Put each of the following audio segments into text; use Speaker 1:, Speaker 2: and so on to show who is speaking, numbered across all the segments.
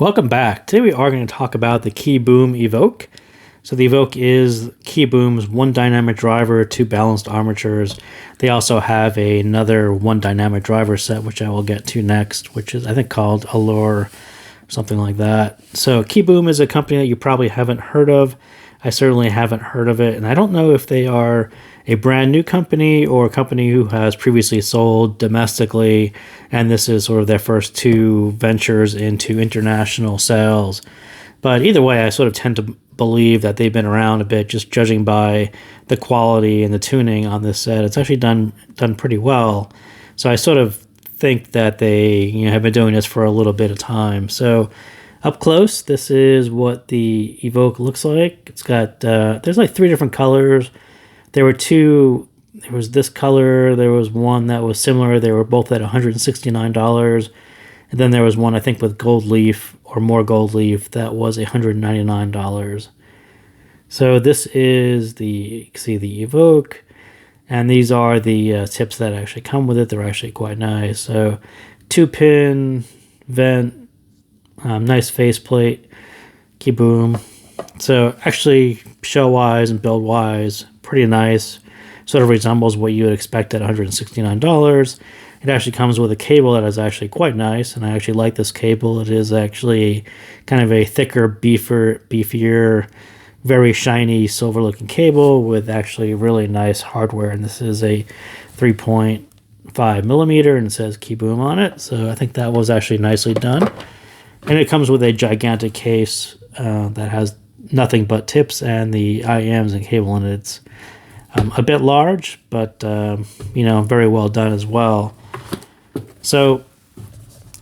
Speaker 1: Welcome back. Today we are going to talk about the KiiBOOM Evoke. So the Evoke is KiiBOOM's one dynamic driver, two balanced armatures. They also have another one dynamic driver set, which I will get to next, which is I think called Allure, something like that. So KiiBOOM is a company that you probably haven't heard of. I certainly haven't heard of it, and I don't know if they are a brand new company or a company who has previously sold domestically, and this is sort of their first two ventures into international sales. But either way, I sort of tend to believe that they've been around a bit, just judging by the quality and the tuning on this set. It's actually done pretty well. So I sort of think that they have been doing this for a little bit of time. So up close, this is what the Evoke looks like. It's got, there's like three different colors. There were two, there was this color, there was one that was similar. They were both at $169. And then there was one, I think, with gold leaf or more gold leaf that was $199. So this is you can see the Evoke. And these are the tips that actually come with it. They're actually quite nice. So 2-pin vent, nice faceplate, KiiBOOM. So actually, show-wise and build-wise, pretty nice. Sort of resembles what you would expect at $169. It actually comes with a cable that is actually quite nice, and I actually like this cable. It is actually kind of a thicker, beefier, very shiny, silver-looking cable with actually really nice hardware. And this is a 3.5 millimeter, and it says KiiBOOM on it. So I think that was actually nicely done. And it comes with a gigantic case that has nothing but tips and the IMs and cable in it. It's a bit large, but very well done as well. So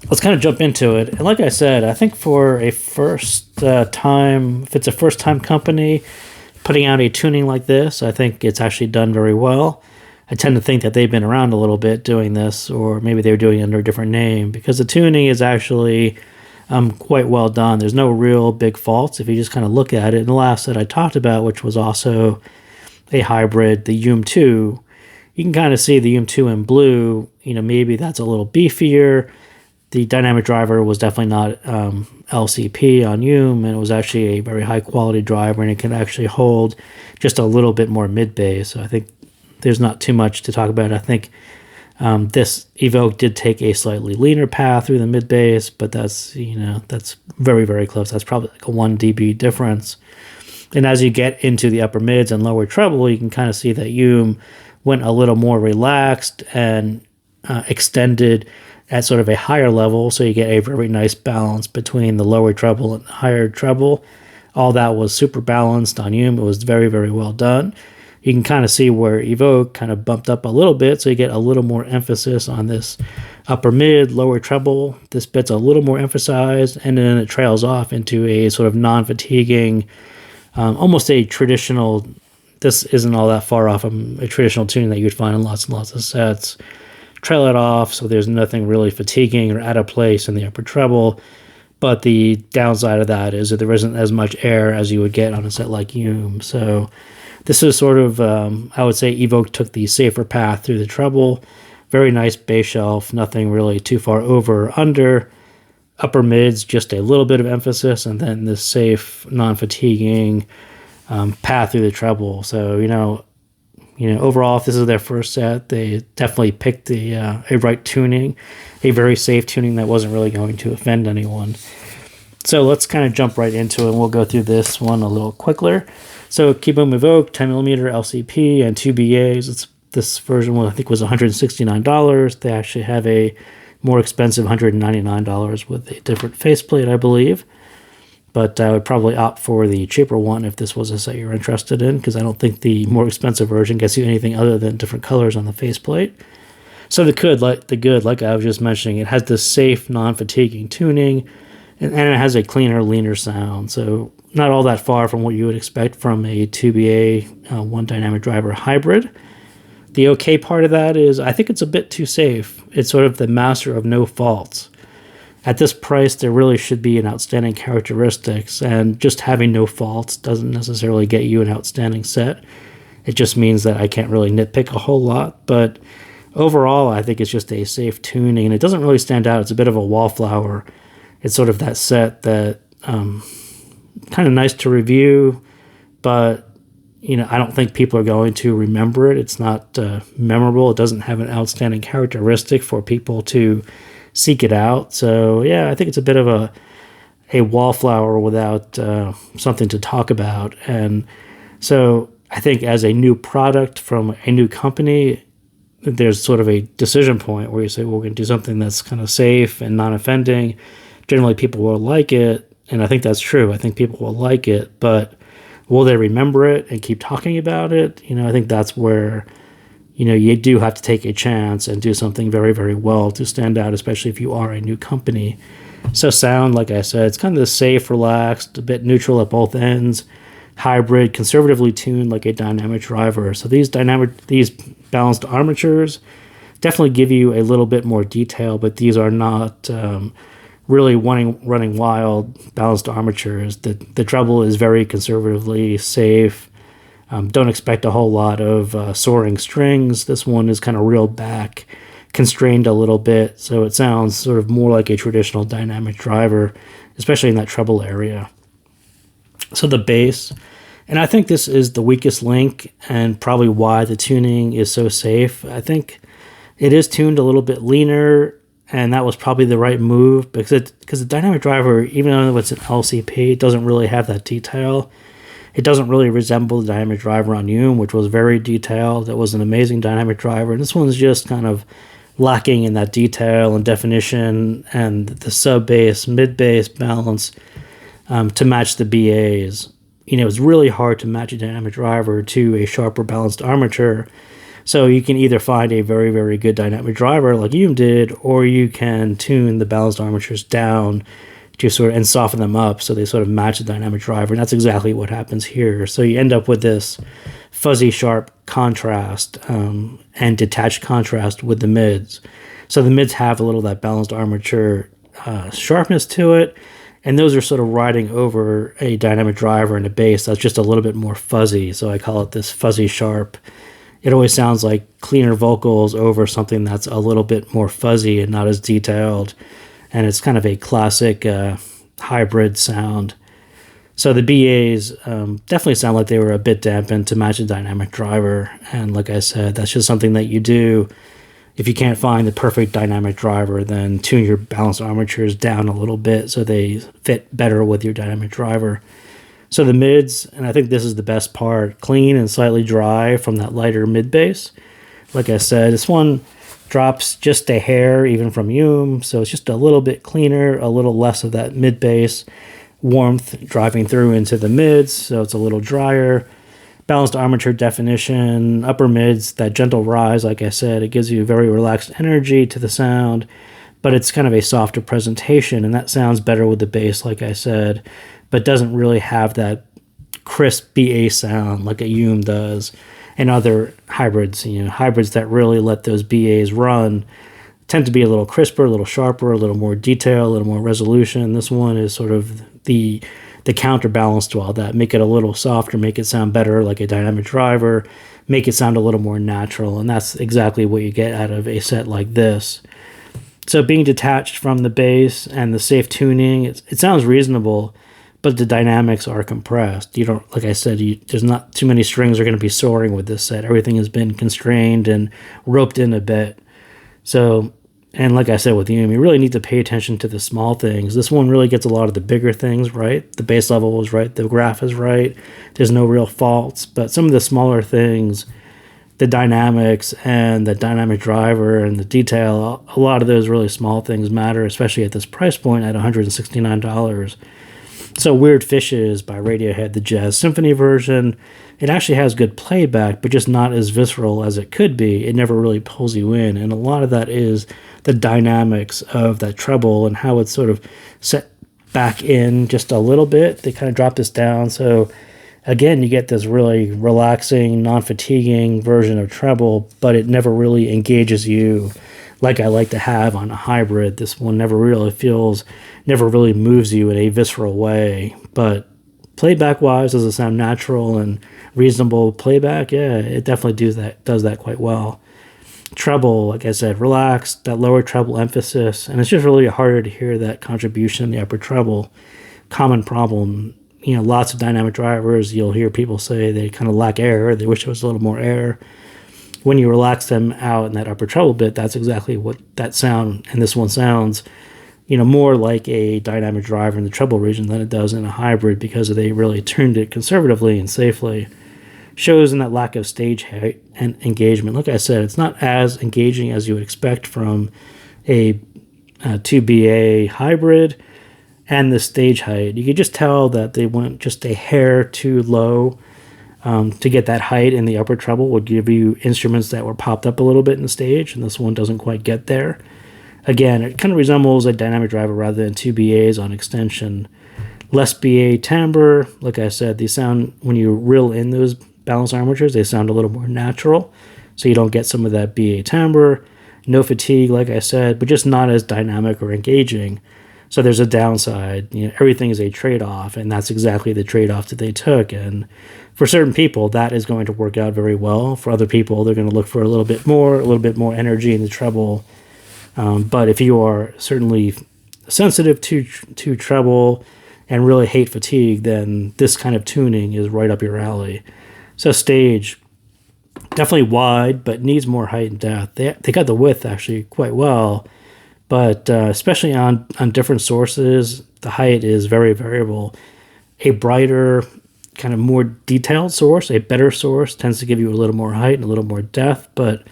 Speaker 1: let's kind of jump into it. And like I said, I think for a first time, if it's a first time company putting out a tuning like this, I think it's actually done very well. I tend to think that they've been around a little bit doing this, or maybe they were doing it under a different name, because the tuning is actually quite well done. There's no real big faults if you just kind of look at it. And the last that I talked about, which was also a hybrid, the UM 2, you can kind of see the UM 2 in blue. Maybe that's a little beefier. The dynamic driver was definitely not LCP on UM, and it was actually a very high quality driver, and it can actually hold just a little bit more mid bass. So I think there's not too much to talk about. I think this Evoke did take a slightly leaner path through the mid bass, but that's that's very, very close. That's probably like a 1 dB difference. And as you get into the upper mids and lower treble, you can kind of see that UM went a little more relaxed and extended at sort of a higher level. So you get a very nice balance between the lower treble and the higher treble. All that was super balanced on UM. It was very, very well done. You can kind of see where Evoke kind of bumped up a little bit, so you get a little more emphasis on this upper mid, lower treble. This bit's a little more emphasized, and then it trails off into a sort of non-fatiguing, almost a traditional, this isn't all that far off from a traditional tuning that you would find in lots and lots of sets. Trail it off, so there's nothing really fatiguing or out of place in the upper treble. But the downside of that is that there isn't as much air as you would get on a set like UM. So this is sort of, I would say Evoke took the safer path through the treble. Very nice bass shelf, nothing really too far over or under. Upper mids, just a little bit of emphasis, and then this safe, non-fatiguing path through the treble. So, overall, if this is their first set, they definitely picked a right tuning, a very safe tuning that wasn't really going to offend anyone. So let's kind of jump right into it, and we'll go through this one a little quicker. So KiiBOOM Evoke, 10mm LCP, and 2 BAs. This version, I think, was $169. They actually have a more expensive $199 with a different faceplate, I believe. But I would probably opt for the cheaper one if this was a set you're interested in, because I don't think the more expensive version gets you anything other than different colors on the faceplate. So the good, like I was just mentioning, it has this safe, non-fatiguing tuning, and it has a cleaner, leaner sound. So not all that far from what you would expect from a 2BA one dynamic driver hybrid. The okay part of that is I think it's a bit too safe. It's sort of the master of no faults. At this price, there really should be an outstanding characteristics, and just having no faults doesn't necessarily get you an outstanding set. It just means that I can't really nitpick a whole lot, but overall, I think it's just a safe tuning, and it doesn't really stand out. It's a bit of a wallflower. It's sort of that set that kind of nice to review, but I don't think people are going to remember it. It's not memorable. It doesn't have an outstanding characteristic for people to seek it out. So yeah, I think it's a bit of a wallflower without something to talk about. And so I think as a new product from a new company, there's sort of a decision point where you say, well, we're going to do something that's kind of safe and non-offending. Generally, people will like it, and I think that's true. I think people will like it, but will they remember it and keep talking about it? I think that's where, you do have to take a chance and do something very, very well to stand out, especially if you are a new company. So sound, like I said, it's kind of safe, relaxed, a bit neutral at both ends, hybrid, conservatively tuned like a dynamic driver. So these balanced armatures definitely give you a little bit more detail, but these are not really running wild balanced armatures. The treble is very conservatively safe. Don't expect a whole lot of soaring strings. This one is kind of reeled back, constrained a little bit, so it sounds sort of more like a traditional dynamic driver, especially in that treble area. So the bass, and I think this is the weakest link and probably why the tuning is so safe. I think it is tuned a little bit leaner, and that was probably the right move because the dynamic driver, even though it's an LCP, it doesn't really have that detail. It doesn't really resemble the dynamic driver on KiiBOOM, which was very detailed. It was an amazing dynamic driver, and this one's just kind of lacking in that detail and definition and the sub-bass, mid-bass balance to match the BAs. It's really hard to match a dynamic driver to a sharper balanced armature. So you can either find a very, very good dynamic driver like KiiBOOM did, or you can tune the balanced armatures down to and soften them up so they sort of match the dynamic driver. And that's exactly what happens here. So you end up with this fuzzy, sharp contrast and detached contrast with the mids. So the mids have a little of that balanced armature sharpness to it, and those are sort of riding over a dynamic driver and a bass that's just a little bit more fuzzy. So I call it this fuzzy sharp. It always sounds like cleaner vocals over something that's a little bit more fuzzy and not as detailed. And it's kind of a classic hybrid sound. So the BAs definitely sound like they were a bit dampened to match a dynamic driver. And like I said, that's just something that you do. If you can't find the perfect dynamic driver, then tune your balanced armatures down a little bit so they fit better with your dynamic driver. So the mids, and I think this is the best part, clean and slightly dry from that lighter mid bass. Like I said, this one drops just a hair even from KiiBOOM, so it's just a little bit cleaner, a little less of that mid bass warmth driving through into the mids, so it's a little drier. Balanced armature definition, upper mids, that gentle rise, like I said, it gives you very relaxed energy to the sound, but it's kind of a softer presentation, and that sounds better with the bass, like I said, but doesn't really have that crisp BA sound like a KiiBOOM does. And other hybrids, hybrids that really let those BAs run tend to be a little crisper, a little sharper, a little more detail, a little more resolution. This one is sort of the counterbalance to all that. Make it a little softer, make it sound better like a dynamic driver, make it sound a little more natural. And that's exactly what you get out of a set like this. So being detached from the bass and the safe tuning, it sounds reasonable, but the dynamics are compressed. You don't, like I said, there's not too many strings are going to be soaring with this set. Everything has been constrained and roped in a bit. So, and like I said with KiiBOOM, you really need to pay attention to the small things. This one really gets a lot of the bigger things right. The bass level is right. The graph is right. There's no real faults. But some of the smaller things, the dynamics and the dynamic driver and the detail, a lot of those really small things matter, especially at this price point at $169. So Weird Fishes by Radiohead, the Jazz Symphony version, it actually has good playback, but just not as visceral as it could be. It never really pulls you in. And a lot of that is the dynamics of that treble and how it's sort of set back in just a little bit. They kind of drop this down. So again, you get this really relaxing, non-fatiguing version of treble, but it never really engages you like I like to have on a hybrid. This one never really moves you in a visceral way. But playback-wise, does it sound natural and reasonable playback? Yeah, it definitely does that quite well. Treble, like I said, relaxed, that lower treble emphasis, and it's just really harder to hear that contribution in the upper treble. Common problem. Lots of dynamic drivers, you'll hear people say they kind of lack air. They wish there was a little more air. When you relax them out in that upper treble bit, that's exactly what that sound, and this one sounds, more like a dynamic driver in the treble region than it does in a hybrid, because they really tuned it conservatively and safely. Shows in that lack of stage height and engagement. Like I said, it's not as engaging as you would expect from a 2BA hybrid. And the stage height, you could just tell that they went just a hair too low to get that height in the upper treble. Would give you instruments that were popped up a little bit in the stage, and this one doesn't quite get there. Again, it kind of resembles a dynamic driver rather than 2BAs on extension. Less BA timbre. Like I said, they sound, when you reel in those balanced armatures, they sound a little more natural, so you don't get some of that BA timbre. No fatigue, like I said, but just not as dynamic or engaging. So there's a downside. Everything is a trade-off, and that's exactly the trade-off that they took. And for certain people, that is going to work out very well. For other people, they're going to look for a little bit more energy in the treble. But if you are certainly sensitive to treble and really hate fatigue, then this kind of tuning is right up your alley. So stage, definitely wide, but needs more height and depth. They got the width actually quite well. But especially on different sources, the height is very variable. A brighter, kind of more detailed source, a better source, tends to give you a little more height and a little more depth. But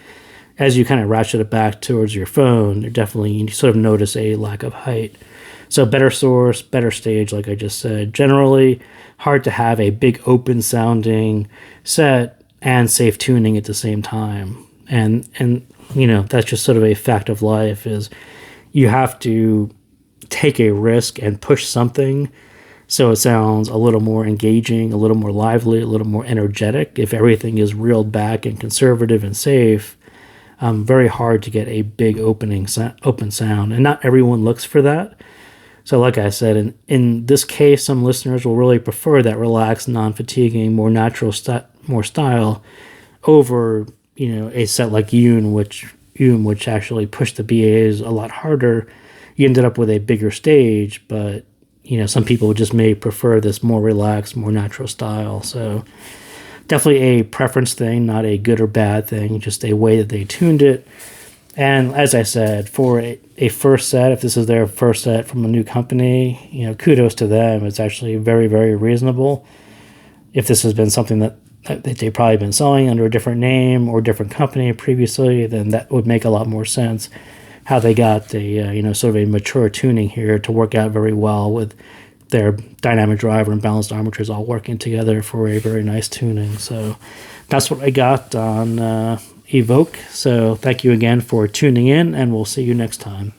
Speaker 1: as you kind of ratchet it back towards your phone, you sort of notice a lack of height. So better source, better stage, like I just said. Generally, hard to have a big open sounding set and safe tuning at the same time. And that's just sort of a fact of life, is you have to take a risk and push something so it sounds a little more engaging, a little more lively, a little more energetic. If everything is reeled back and conservative and safe, very hard to get a big open sound. And not everyone looks for that. So like I said, in this case, some listeners will really prefer that relaxed, non-fatiguing, more natural more style over, a set like KiiBOOM, which actually pushed the BAs a lot harder. You ended up with a bigger stage, but some people just may prefer this more relaxed, more natural style. So definitely a preference thing, not a good or bad thing, just a way that they tuned it. And as I said, for a first set, if this is their first set from a new company, kudos to them. It's actually very, very reasonable. If this has been something that they've probably been selling under a different name or different company previously, then that would make a lot more sense. How they got the sort of a mature tuning here to work out very well with their dynamic driver and balanced armatures all working together for a very nice tuning. So that's what I got on Evoke. So thank you again for tuning in, and we'll see you next time.